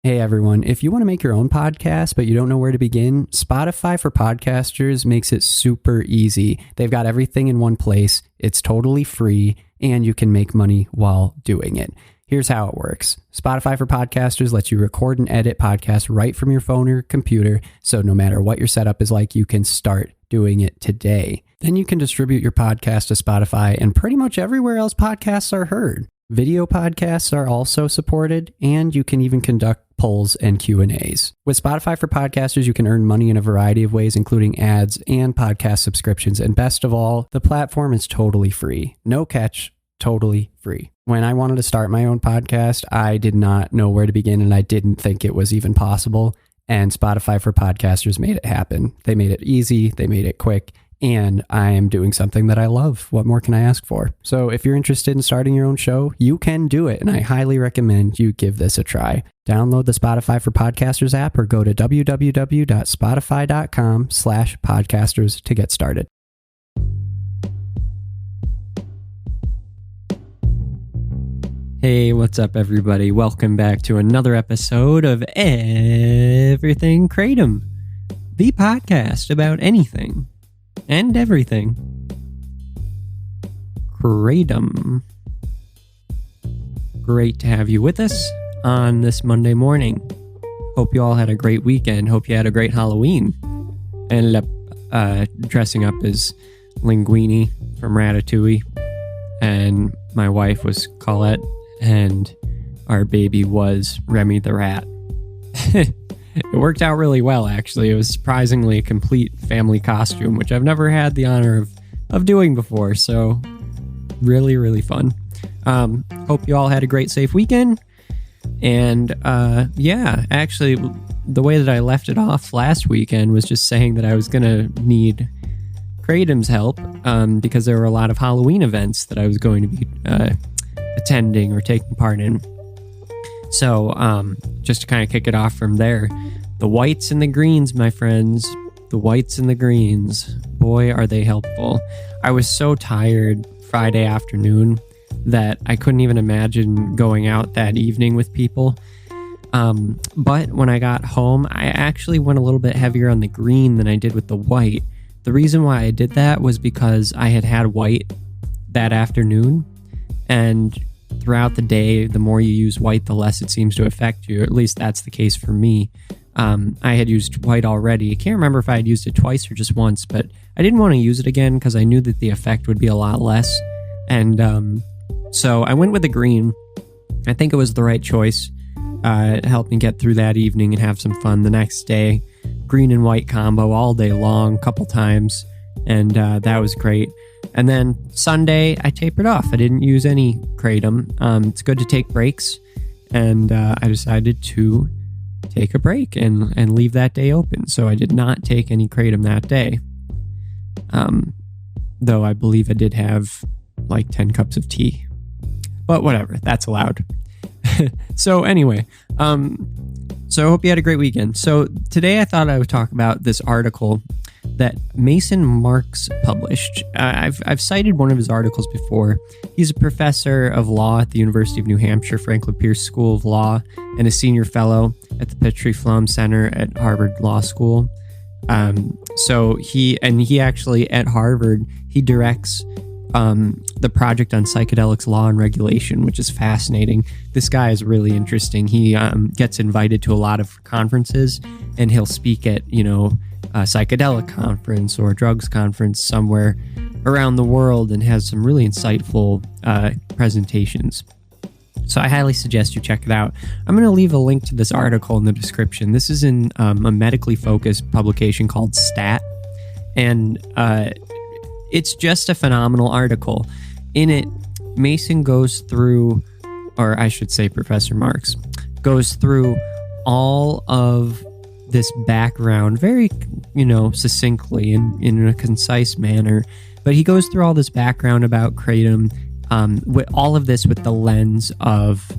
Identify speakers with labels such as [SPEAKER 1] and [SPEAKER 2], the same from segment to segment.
[SPEAKER 1] Hey everyone, if you want to make your own podcast but you don't know where to begin, Spotify for Podcasters makes it super easy. They've got everything in one place, it's totally free, and you can make money while doing it. Here's how it works. Spotify for Podcasters lets you record and edit podcasts right from your phone or computer, so no matter what your setup is like, you can start doing it today. Then you can distribute your podcast to Spotify and pretty much everywhere else podcasts are heard. Video podcasts are also supported, and you can even conduct polls and Q&As. With Spotify for Podcasters, you can earn money in a variety of ways, including ads and podcast subscriptions. And best of all, the platform is totally free. No catch, totally free. When I wanted to start my own podcast, I did not know where to begin, and I didn't think it was even possible. And Spotify for Podcasters made it happen. They made it easy, they made it quick, and I am doing something that I love. What more can I ask for? So if you're interested in starting your own show, you can do it, and I highly recommend you give this a try. Download the Spotify for Podcasters app or go to www.spotify.com/podcasters to get started. Hey, what's up, everybody? Welcome back to another episode of Everything Kratom, the podcast about anything and everything Kratom. Great to have you with us on this Monday morning. Hope you all had a great weekend. Hope you had a great Halloween. I ended up dressing up as Linguini from Ratatouille, and my wife was Colette, and our baby was Remy the Rat. It worked out really well, actually. It was surprisingly a complete family costume, which I've never had the honor of doing before, so really, really fun. Hope you all had a great, safe weekend. And actually, the way that I left it off last weekend was just saying that I was going to need Kratom's help because there were a lot of Halloween events that I was going to be attending or taking part in. So just to kind of kick it off from there, the whites and the greens, my friends, the whites and the greens, boy, are they helpful. I was so tired Friday afternoon that I couldn't even imagine going out that evening with people. But when I got home, I actually went a little bit heavier on the green than I did with the white. The reason why I did that was because I had white that afternoon, and throughout the day, the more you use white, the less it seems to affect you. At least that's the case for me. I had used white already. I can't remember if I had used it twice or just once, but I didn't want to use it again because I knew that the effect would be a lot less. And so I went with the green. I think it was the right choice. It helped me get through that evening and have some fun the next day. Green and white combo all day long, couple times, and that was great. And then Sunday, I tapered off. I didn't use any Kratom. It's good to take breaks, and I decided to take a break and leave that day open. So I did not take any Kratom that day, though I believe I did have like 10 cups of tea. But whatever, that's allowed. So anyway, so I hope you had a great weekend. So today I thought I would talk about this article that Mason Marks published. I've cited one of his articles before. He's a professor of law at the University of New Hampshire Franklin Pierce School of Law and a senior fellow at the Petrie Flom Center at Harvard Law School. So he actually at Harvard, he directs the project on psychedelics law and regulation, which is fascinating. This guy is really interesting. He gets invited to a lot of conferences, and he'll speak at, a psychedelic conference or a drugs conference somewhere around the world, and has some really insightful presentations. So I highly suggest you check it out. I'm going to leave a link to this article in the description. This is in a medically focused publication called STAT, and it's just a phenomenal article. In it, Mason goes through, or I should say Professor Marks, goes through all of this background very, succinctly and in a concise manner. But he goes through all this background about Kratom, with all of this with the lens of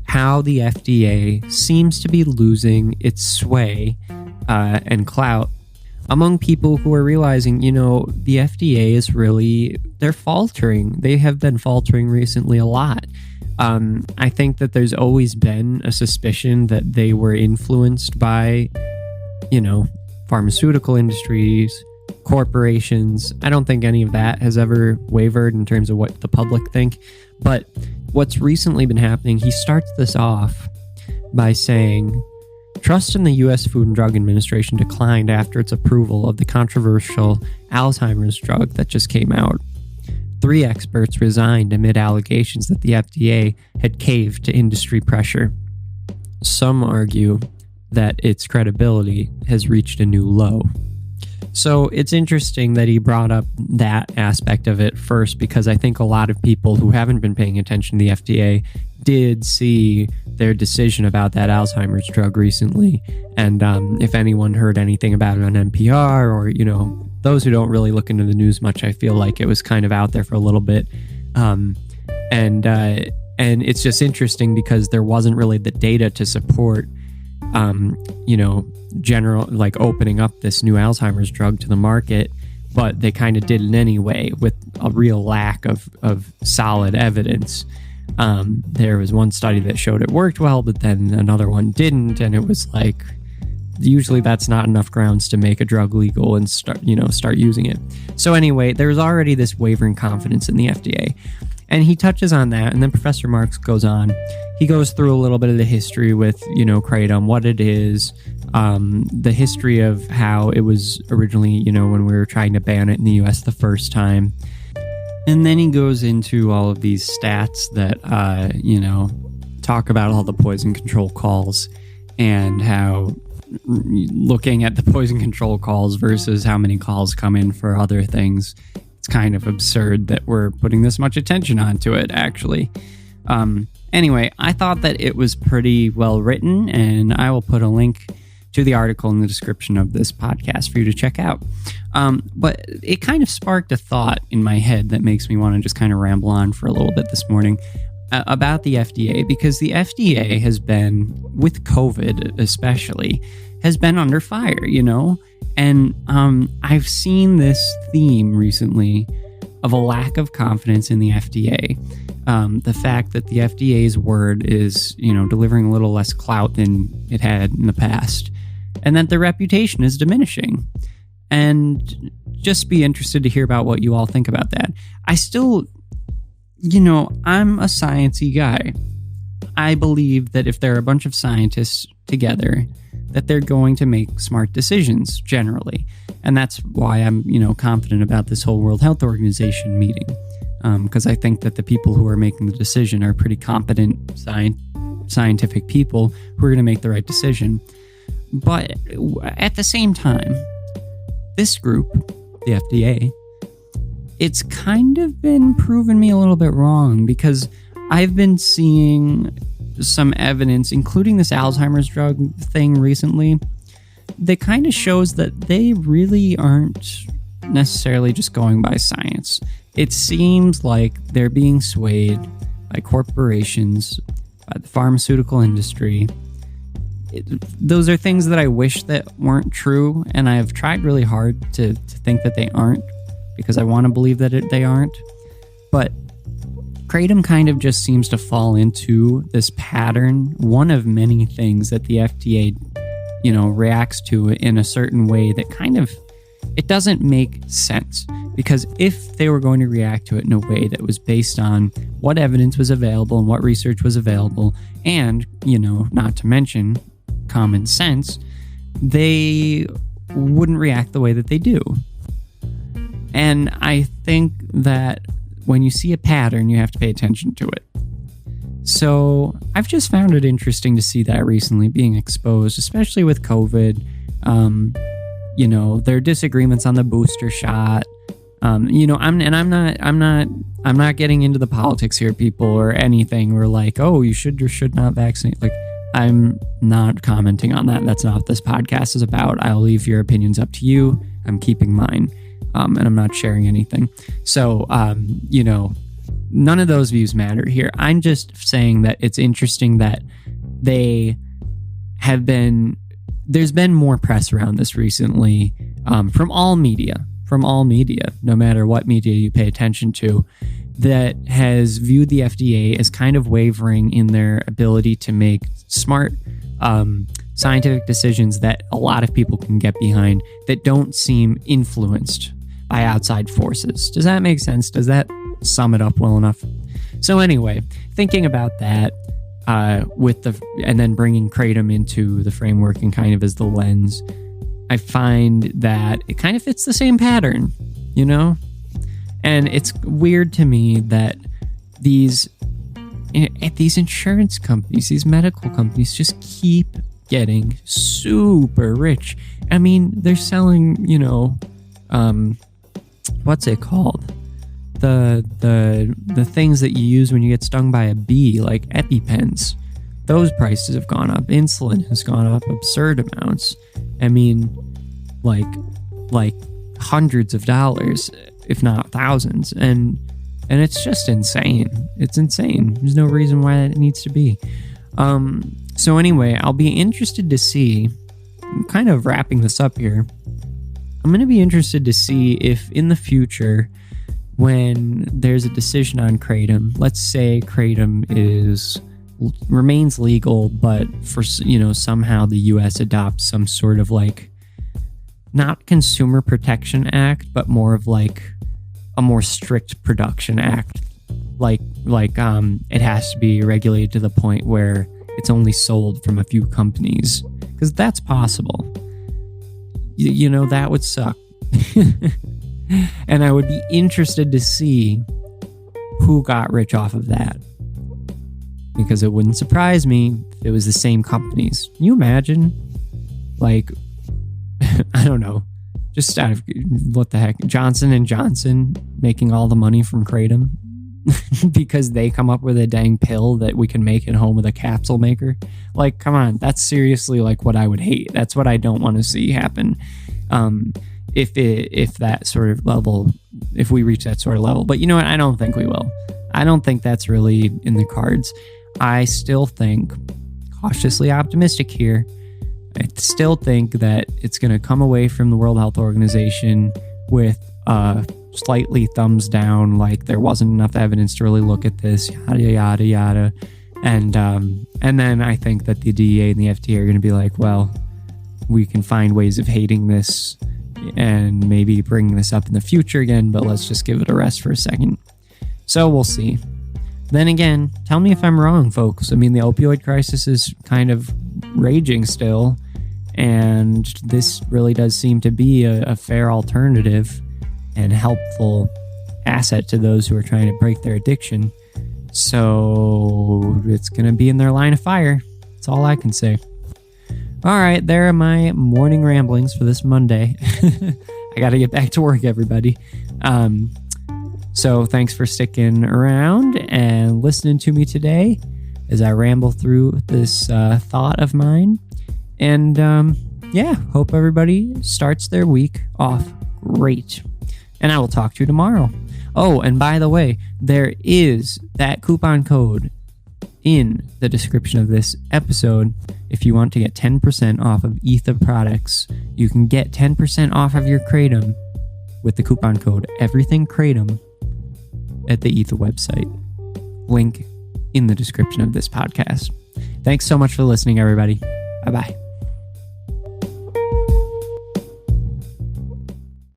[SPEAKER 1] how the FDA seems to be losing its sway and clout among people who are realizing, the FDA is really, they're faltering. They have been faltering recently a lot. I think that there's always been a suspicion that they were influenced by, pharmaceutical industries, corporations. I don't think any of that has ever wavered in terms of what the public think. But what's recently been happening, he starts this off by saying, trust in the U.S. Food and Drug Administration declined after its approval of the controversial Alzheimer's drug that just came out. 3 experts resigned amid allegations that the FDA had caved to industry pressure. Some argue that its credibility has reached a new low. So it's interesting that he brought up that aspect of it first, because I think a lot of people who haven't been paying attention to the FDA did see their decision about that Alzheimer's drug recently. And if anyone heard anything about it on NPR or, those who don't really look into the news much, I feel like it was kind of out there for a little bit. And it's just interesting because there wasn't really the data to support, general, like opening up this new Alzheimer's drug to the market, but they kind of did it anyway with a real lack of solid evidence. There was one study that showed it worked well, but then another one didn't, and it was like, usually that's not enough grounds to make a drug legal and start using it. So anyway, there's already this wavering confidence in the FDA. And he touches on that, and then Professor Marks goes on. He goes through a little bit of the history with, kratom, what it is, the history of how it was originally, when we were trying to ban it in the U.S. the first time. And then he goes into all of these stats that, talk about all the poison control calls and how looking at the poison control calls versus how many calls come in for other things, it's kind of absurd that we're putting this much attention onto it, actually. Anyway, I thought that it was pretty well written, and I will put a link to the article in the description of this podcast for you to check out. But it kind of sparked a thought in my head that makes me want to just kind of ramble on for a little bit this morning about the FDA, because the FDA has been, with COVID especially, has been under fire, And I've seen this theme recently of a lack of confidence in the FDA. The fact that the FDA's word is, delivering a little less clout than it had in the past, and that their reputation is diminishing. And just be interested to hear about what you all think about that. I still, I'm a sciencey guy. I believe that if there are a bunch of scientists together, that they're going to make smart decisions generally. And that's why I'm, confident about this whole World Health Organization meeting. Because I think that the people who are making the decision are pretty competent scientific people who are going to make the right decision. But at the same time, this group, the FDA, it's kind of been proving me a little bit wrong, because I've been seeing some evidence, including this Alzheimer's drug thing recently, that kind of shows that they really aren't necessarily just going by science. It seems like they're being swayed by corporations, by the pharmaceutical industry. Those are things that I wish that weren't true, and I have tried really hard to think that they aren't, because I want to believe that they aren't. But kratom kind of just seems to fall into this pattern, one of many things that the FDA, reacts to in a certain way that kind of, it doesn't make sense. Because if they were going to react to it in a way that was based on what evidence was available and what research was available, and, not to mention common sense, they wouldn't react the way that they do. And I think that when you see a pattern, you have to pay attention to it. So I've just found it interesting to see that recently being exposed, especially with COVID. There are disagreements on the booster shot. I'm not getting into the politics here, people, or anything. We're like, oh, you should or should not vaccinate. Like, I'm not commenting on that. That's not what this podcast is about. I'll leave your opinions up to you. I'm keeping mine. And I'm not sharing anything. So, none of those views matter here. I'm just saying that it's interesting that there's been more press around this recently, from all media, no matter what media you pay attention to. that has viewed the FDA as kind of wavering in their ability to make smart scientific decisions that a lot of people can get behind, that don't seem influenced by outside forces. Does that make sense? Does that sum it up well enough? So anyway, thinking about that, and then bringing kratom into the framework and kind of as the lens, I find that it kind of fits the same pattern, you know? And it's weird to me that these insurance companies, these medical companies, just keep getting super rich. I mean, they're selling, what's it called? The things that you use when you get stung by a bee, like EpiPens. Those prices have gone up. Insulin has gone up absurd amounts. I mean, like hundreds of dollars, if not thousands. And it's just insane. It's insane. There's no reason why that needs to be. So anyway, I'll be interested to see, I'm kind of wrapping this up here. I'm going to be interested to see if in the future, when there's a decision on kratom, let's say kratom remains legal, but for, somehow the US adopts some sort of not Consumer Protection Act, but more of a more strict production act. It has to be regulated to the point where it's only sold from a few companies, because that's possible. That would suck. And I would be interested to see who got rich off of that, because it wouldn't surprise me if it was the same companies. Can you imagine? I don't know, just out of what the heck, Johnson & Johnson making all the money from kratom because they come up with a dang pill that we can make at home with a capsule maker. Come on, that's seriously what I would hate. That's what I don't want to see happen. If that sort of level, if we reach that sort of level. But you know what? I don't think we will. I don't think that's really in the cards. I still think, cautiously optimistic here, I still think that it's going to come away from the World Health Organization with slightly thumbs down, there wasn't enough evidence to really look at this, yada, yada, yada. And then I think that the DEA and the FDA are going to be well, we can find ways of hating this and maybe bring this up in the future again, but let's just give it a rest for a second. So we'll see. Then again, tell me if I'm wrong, folks. I mean, the opioid crisis is kind of raging still, and this really does seem to be a fair alternative and helpful asset to those who are trying to break their addiction. So it's going to be in their line of fire. That's all I can say. All right, there are my morning ramblings for this Monday. I got to get back to work, everybody. So thanks for sticking around and listening to me today as I ramble through this thought of mine. And hope everybody starts their week off great. And I will talk to you tomorrow. Oh, and by the way, there is that coupon code in the description of this episode. If you want to get 10% off of Ether products, you can get 10% off of your kratom with the coupon code EverythingKratom at the Ether website. Link in the description of this podcast. Thanks so much for listening, everybody. Bye-bye.